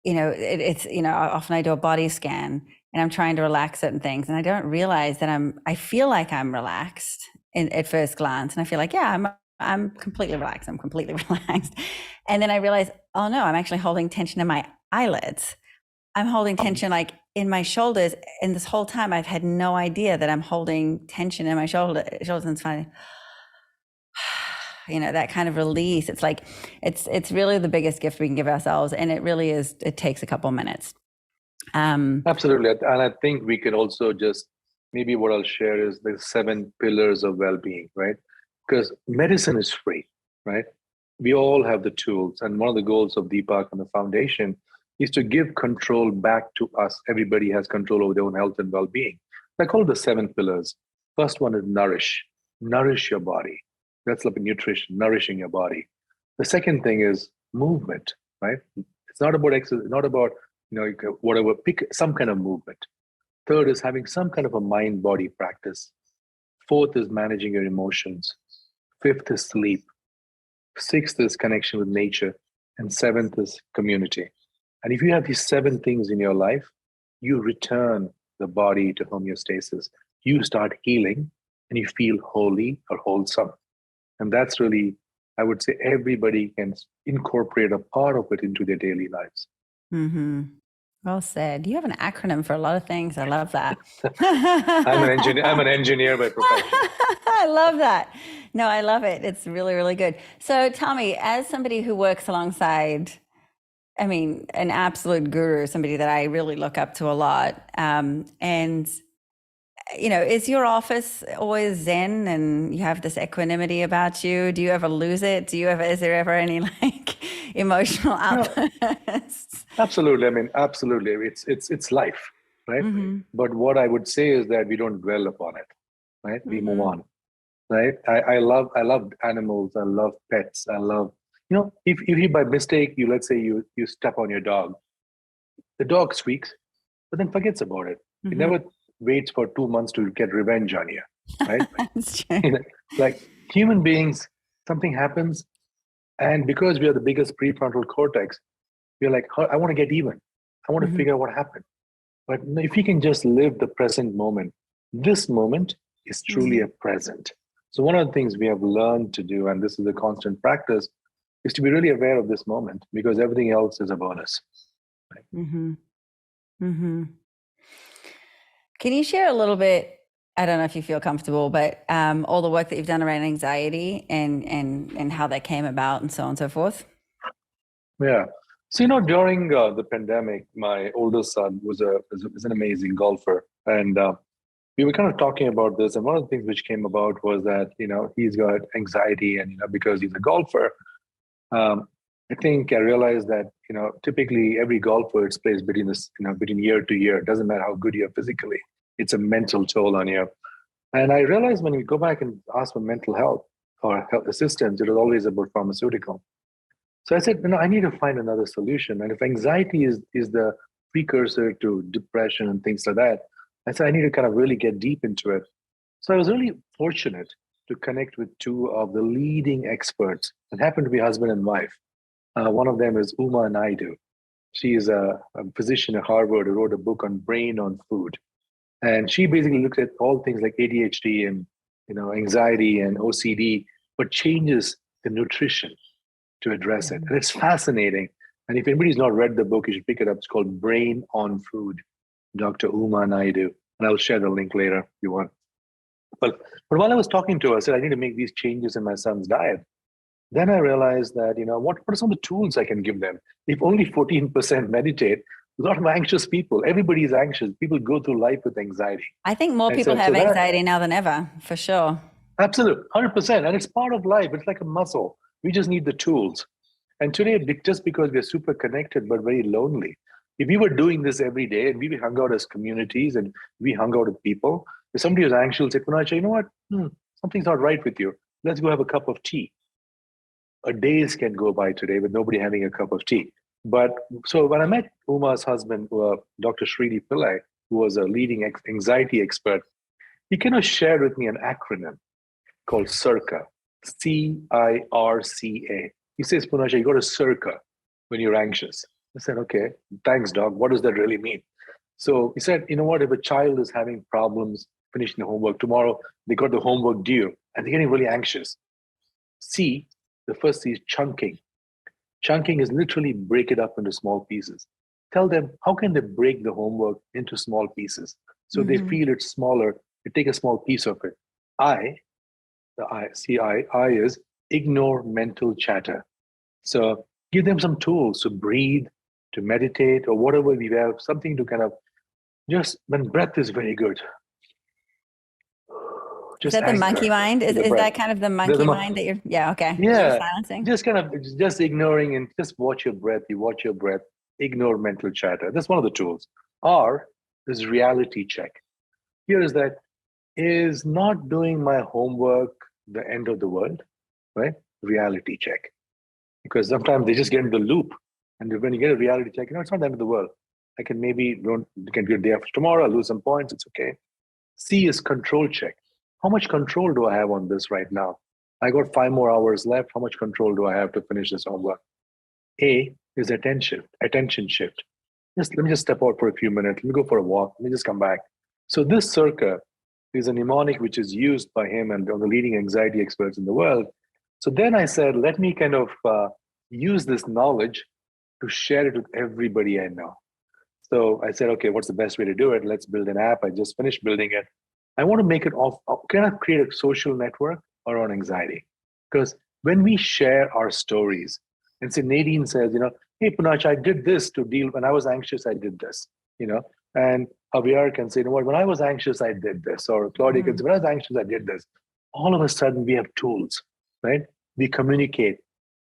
it's, often I do a body scan and I'm trying to relax certain things. And I don't realize that I feel like I'm relaxed at first glance. And I feel like, yeah, I'm completely relaxed. I'm completely relaxed. And then I realize, oh no, I'm actually holding tension in my eyelids. I'm holding tension like in my shoulders. And this whole time I've had no idea that I'm holding tension in my shoulders. And it's funny, that kind of release. It's like, it's really the biggest gift we can give ourselves. And it really is, it takes a couple minutes. Absolutely. And I think we can also just, maybe what I'll share is the 7 pillars of well-being, right? Because medicine is free, right? We all have the tools. And one of the goals of Deepak and the foundation is to give control back to us. Everybody has control over their own health and well-being. I call it the 7 pillars. First one is nourish. Nourish your body. That's like nutrition, nourishing your body. The second thing is movement, right? It's not about exercise, it's not about, whatever, pick some kind of movement. Third is having some kind of a mind-body practice. Fourth is managing your emotions. Fifth is sleep. Sixth is connection with nature. And seventh is community. And if you have these 7 things in your life, you return the body to homeostasis. You start healing and you feel holy or wholesome. And that's really, I would say, everybody can incorporate a part of it into their daily lives. Well said. You have an acronym for a lot of things. I love that. I'm an engineer by profession. I love that. No, I love it. It's really, really good. So tell me, as somebody who works alongside, an absolute guru, somebody that I really look up to a lot, and is your office always zen and you have this equanimity about you? Do you ever lose it? Is there ever any emotional outbursts? Absolutely. Absolutely. It's life, right? But what I would say is that we don't dwell upon it, right? We move on, right? I love animals. I love pets. I love, if you by mistake, let's say you step on your dog, the dog squeaks, but then forgets about it. It never waits for 2 months to get revenge on you, right? That's true. Like human beings, something happens, and because we are the biggest prefrontal cortex, we're like, I want to get even. I want to figure out what happened. But if you can just live the present moment, this moment is truly a present. So one of the things we have learned to do, and this is a constant practice, is to be really aware of this moment, because everything else is a bonus. Right? Can you share a little bit, I don't know if you feel comfortable, but all the work that you've done around anxiety and how that came about and so on and so forth? Yeah. So, during the pandemic, my oldest son was an amazing golfer. And we were kind of talking about this. And one of the things which came about was that, he's got anxiety, and, because he's a golfer, I think I realized that, typically every golfer, it's placed between this, between year to year. It doesn't matter how good you are physically. It's a mental toll on you. And I realized when we go back and ask for mental health or health assistance, it was always about pharmaceutical. So I said, I need to find another solution. And if anxiety is the precursor to depression and things like that, I said, I need to kind of really get deep into it. So I was really fortunate to connect with 2 of the leading experts that happen to be husband and wife. One of them is Uma Naidu. She is a physician at Harvard who wrote a book on brain on food. And she basically looked at all things like ADHD and anxiety and OCD, but changes the nutrition to address it. And it's fascinating. And if anybody's not read the book, you should pick it up. It's called Brain on Food, Dr. Uma Naidu. And I'll share the link later if you want. But while I was talking to her, I said, I need to make these changes in my son's diet. Then I realized that, what are some of the tools I can give them? If only 14% meditate, a lot of anxious people, everybody is anxious. People go through life with anxiety. I think more people have anxiety now than ever, for sure. Absolutely, 100%. And it's part of life. It's like a muscle. We just need the tools. And today, just because we're super connected but very lonely, if we were doing this every day and we hung out as communities and we hung out with people, if somebody was anxious, say, Poonacha, you know what? Something's not right with you. Let's go have a cup of tea. A days can go by today with nobody having a cup of tea. But so when I met Uma's husband, Dr. Srini Pillai, who was a leading anxiety expert, he kind of shared with me an acronym called CIRCA, CIRCA. He says, Poonacha, you go to CIRCA when you're anxious. I said, okay, thanks, Doc. What does that really mean? So he said, you know what, if a child is having problems finishing the homework tomorrow, they got the homework due and they're getting really anxious. C, the first C is chunking. Chunking is literally break it up into small pieces. Tell them, how can they break the homework into small pieces? So they feel it's smaller, they take a small piece of it. I is ignore mental chatter. So give them some tools to breathe, to meditate, or whatever we have, something to kind of just, when breath is very good. Is that the monkey mind? Is that kind of the monkey mind that you're, okay. Yeah, silencing? Just ignoring and just watch your breath. You watch your breath, ignore mental chatter. That's one of the tools. R is reality check. Here is that, is not doing my homework the end of the world, right? Reality check. Because sometimes they just get into the loop. And when you get a reality check, it's not the end of the world. I can maybe do it day after tomorrow, I'll lose some points, it's okay. C is control check. How much control do I have on this right now? I got 5 more hours left. How much control do I have to finish this homework? A is attention shift. Let me just step out for a few minutes. Let me go for a walk. Let me just come back. So this CIRCA is a mnemonic which is used by him and the leading anxiety experts in the world. So then I said, let me kind of use this knowledge to share it with everybody I know. So I said, okay, what's the best way to do it? Let's build an app. I just finished building it. I want to make it kind of create a social network around anxiety. Because when we share our stories, and say Nadine says, hey, Poonacha, I did this to deal, when I was anxious, I did this, and Javier can say, when I was anxious, I did this. Or Claudia can say, when I was anxious, I did this. All of a sudden, we have tools, right? We communicate.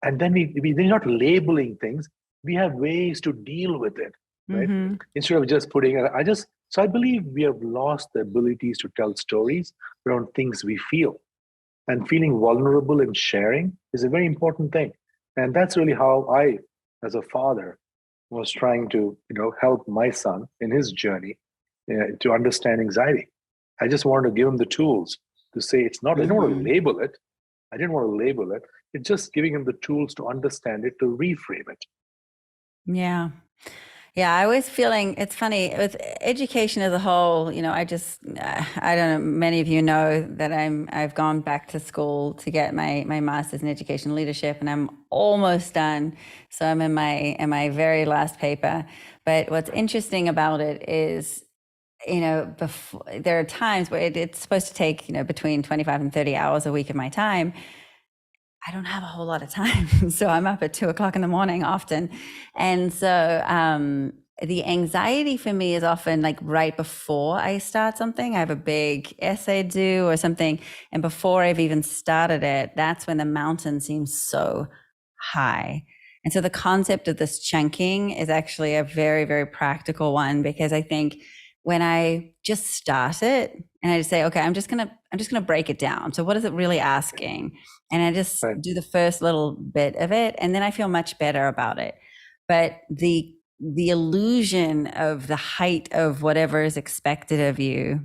And then we're not labeling things. We have ways to deal with it, right? Instead of just putting it, so I believe we have lost the abilities to tell stories around things we feel. And feeling vulnerable and sharing is a very important thing. And that's really how I, as a father, was trying to help my son in his journey to understand anxiety. I just wanted to give him the tools to say it's not, I didn't want to label it. It's just giving him the tools to understand it, to reframe it. Yeah. Yeah, I was feeling, it's funny, with education as a whole, I don't know, many of you know that I've gone back to school to get my master's in education leadership, and I'm almost done. So I'm in my very last paper. But what's interesting about it is, there are times where it's supposed to take, between 25 and 30 hours a week of my time. I don't have a whole lot of time. So I'm up at 2:00 in the morning often. And so the anxiety for me is often like right before I start something. I have a big essay due or something. And before I've even started it, that's when the mountain seems so high. And so the concept of this chunking is actually a very, very practical one, because I think when I just start it and I just say, okay, I'm just gonna break it down. So what is it really asking? And I just do the first little bit of it, and then I feel much better about it. But the illusion of the height of whatever is expected of you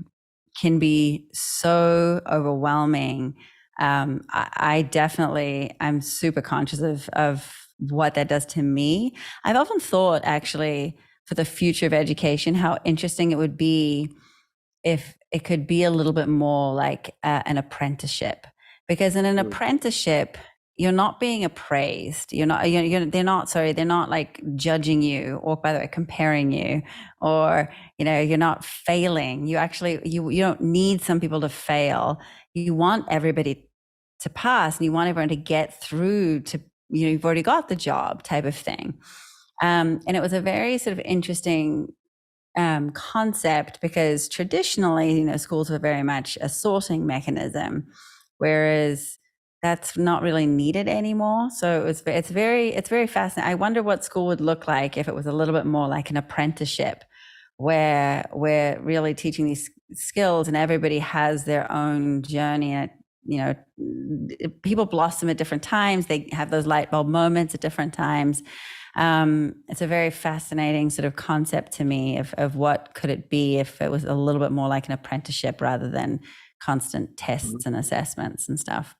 can be so overwhelming. I definitely, I'm super conscious of what that does to me. I've often thought, actually, for the future of education, how interesting it would be if it could be a little bit more like an apprenticeship, because in an apprenticeship, you're not being appraised. They're not like judging you, or by the way, comparing you, or, you're not failing. You actually, you don't need some people to fail. You want everybody to pass, and you want everyone to get through to, you've already got the job type of thing. And it was a very sort of interesting concept, because traditionally, schools were very much a sorting mechanism, whereas that's not really needed anymore. So it's very fascinating. I wonder what school would look like if it was a little bit more like an apprenticeship, where we're really teaching these skills and everybody has their own journey. And, people blossom at different times. They have those light bulb moments at different times. It's a very fascinating sort of concept to me of what could it be if it was a little bit more like an apprenticeship rather than constant tests and assessments and stuff.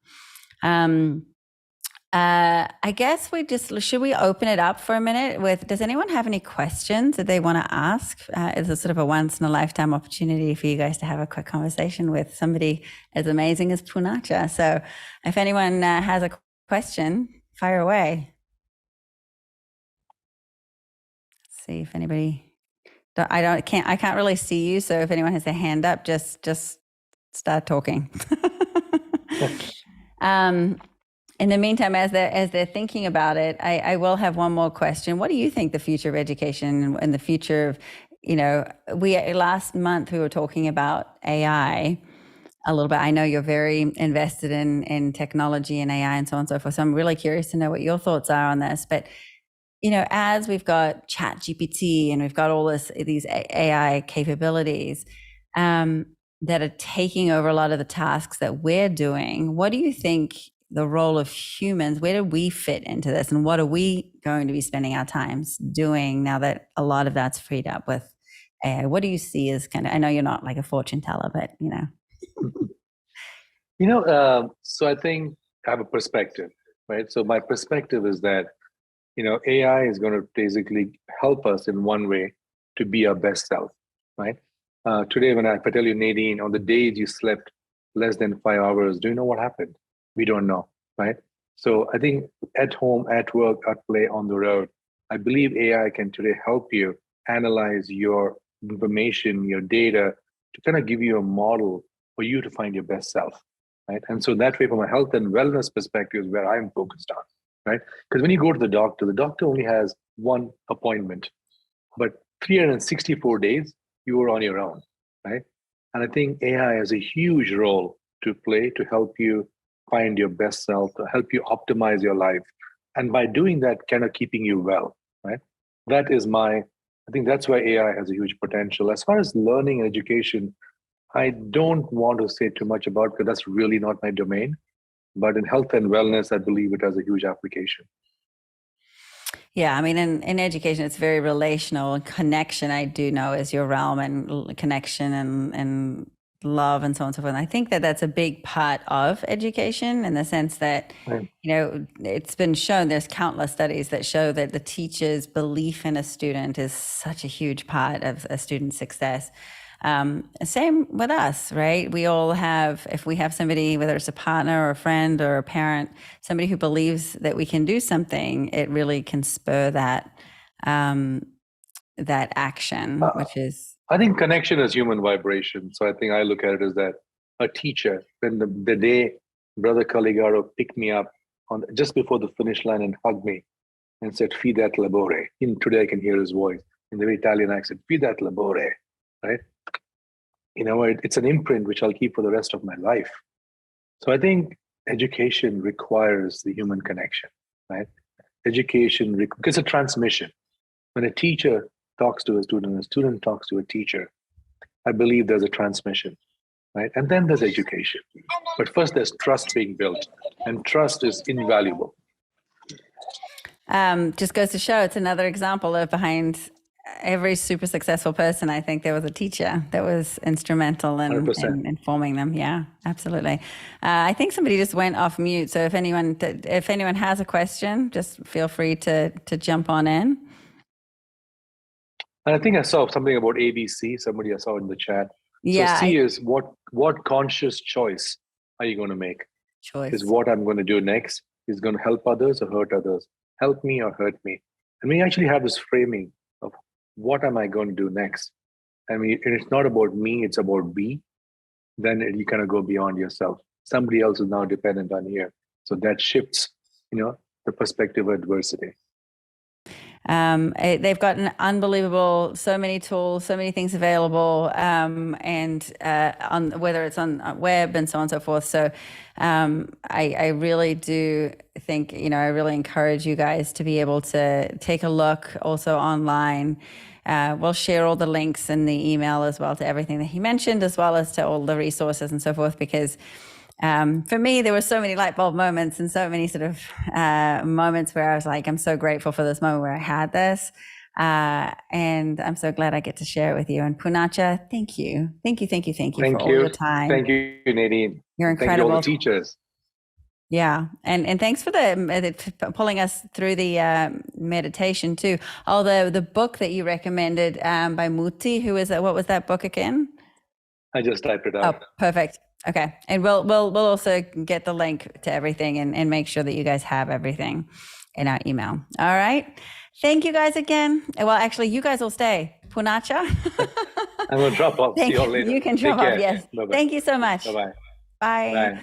I guess should we open it up for a minute does anyone have any questions that they want to ask? It's a sort of a once in a lifetime opportunity for you guys to have a quick conversation with somebody as amazing as Poonacha. So if anyone has a question, fire away. See if anybody. I can't really see you. So if anyone has a hand up, just start talking. In the meantime, as they're thinking about it, I will have one more question. What do you think the future of education and the future of, last month we were talking about AI a little bit. I know you're very invested in technology and AI and so on and so forth. So I'm really curious to know what your thoughts are on this. But as we've got ChatGPT and we've got all these AI capabilities that are taking over a lot of the tasks that we're doing, what do you think the role of humans, where do we fit into this, and what are we going to be spending our times doing now that a lot of that's freed up with AI? What do you see as I know you're not like a fortune teller, but So I think I have a perspective, right? So my perspective is that AI is going to basically help us in one way to be our best self, right? Today, if I tell you, Nadine, on the days you slept less than 5 hours, do you know what happened? We don't know, right? So I think at home, at work, at play, on the road, I believe AI can today help you analyze your information, your data, to kind of give you a model for you to find your best self, right? And so that way, from a health and wellness perspective, is where I'm focused on, right? Because when you go to the doctor only has one appointment, but 364 days, you are on your own, right? And I think AI has a huge role to play to help you find your best self, to help you optimize your life. And by doing that, kind of keeping you well, right? I think that's why AI has a huge potential. As far as learning and education, I don't want to say too much about, because that's really not my domain. But in health and wellness, I believe it has a huge application. Yeah, I mean, in education, it's very relational. Connection, I do know, is your realm, and connection and love and so on and so forth. And I think that that's a big part of education, in the sense that, Right. it's been shown, there's countless studies that show that the teacher's belief in a student is such a huge part of a student's success. Same with us, right? We all have, if we have somebody, whether it's a partner or a friend or a parent, somebody who believes that we can do something, it really can spur that action, which is. I think connection is human vibration. So I think I look at it as that a teacher, when the day Brother Caligaro picked me up just before the finish line and hugged me and said, "Fi dat labore." Today I can hear his voice in the Italian accent, "Fi dat labore," right? It's an imprint which I'll keep for the rest of my life. So I think education requires the human connection, right? Education, it's a transmission. When a teacher talks to a student talks to a teacher, I believe there's a transmission, right? And then there's education. But first there's trust being built, and trust is invaluable. Just goes to show, it's another example of behind every super successful person, I think there was a teacher that was instrumental in informing them. Yeah, absolutely. I think somebody just went off mute. So if anyone has a question, just feel free to jump on in. And I think I saw something about ABC. Somebody I saw in the chat. Yeah. So C is what conscious choice are you going to make? Choice. Is what I'm going to do next is going to help others or hurt others? Help me or hurt me? And we actually have this framing of what am I going to do next? I mean, it's not about me, it's about we. Then you kind of go beyond yourself. Somebody else is now dependent on you. So that shifts, the perspective of adversity. They've got an unbelievable, so many tools, so many things available, and on whether it's on web and so on and so forth. So I really do think, I really encourage you guys to be able to take a look also online. We'll share all the links in the email as well to everything that he mentioned, as well as to all the resources and so forth, because for me, there were so many light bulb moments and so many sort of moments where I was like, I'm so grateful for this moment where I had this. And I'm so glad I get to share it with you. And Poonacha, thank you. Thank you for all your time. Thank you, Nadine. You're incredible. Thank you, all the teachers. Yeah. And thanks for pulling us through the meditation too. Oh, the book that you recommended by Muti, who is that? What was that book again? I just typed it out. Oh, perfect. Okay. And we'll also get the link to everything and make sure that you guys have everything in our email. All right. Thank you guys again. Well, actually, you guys will stay. Poonacha. I'm going to drop off. See you all later. You can drop off, yes. Bye-bye. Thank you so much. Bye-bye. Bye. Bye.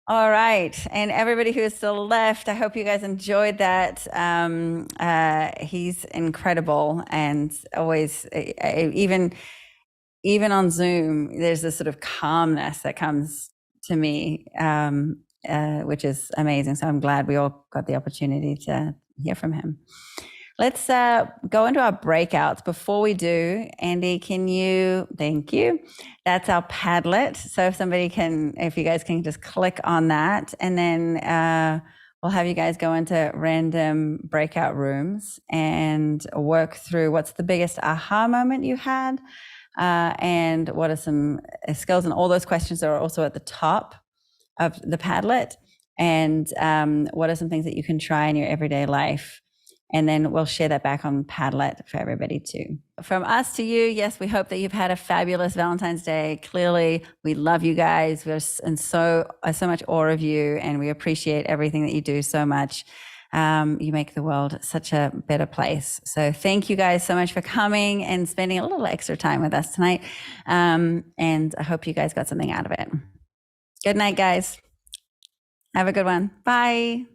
All right. And everybody who is still left, I hope you guys enjoyed that. He's incredible. And always, even on Zoom, there's this sort of calmness that comes to me, which is amazing. So I'm glad we all got the opportunity to hear from him. Let's go into our breakouts. Before we do, Andy, thank you. That's our Padlet. So if you guys can just click on that, and then we'll have you guys go into random breakout rooms and work through what's the biggest aha moment you had. And what are some skills, and all those questions are also at the top of the Padlet. And what are some things that you can try in your everyday life? And then we'll share that back on Padlet for everybody too. From us to you, yes, we hope that you've had a fabulous Valentine's Day. Clearly, we love you guys. We're in so much awe of you, and we appreciate everything that you do so much. You make the world such a better place. So thank you guys so much for coming and spending a little extra time with us tonight. And I hope you guys got something out of it. Good night, guys. Have a good one. Bye.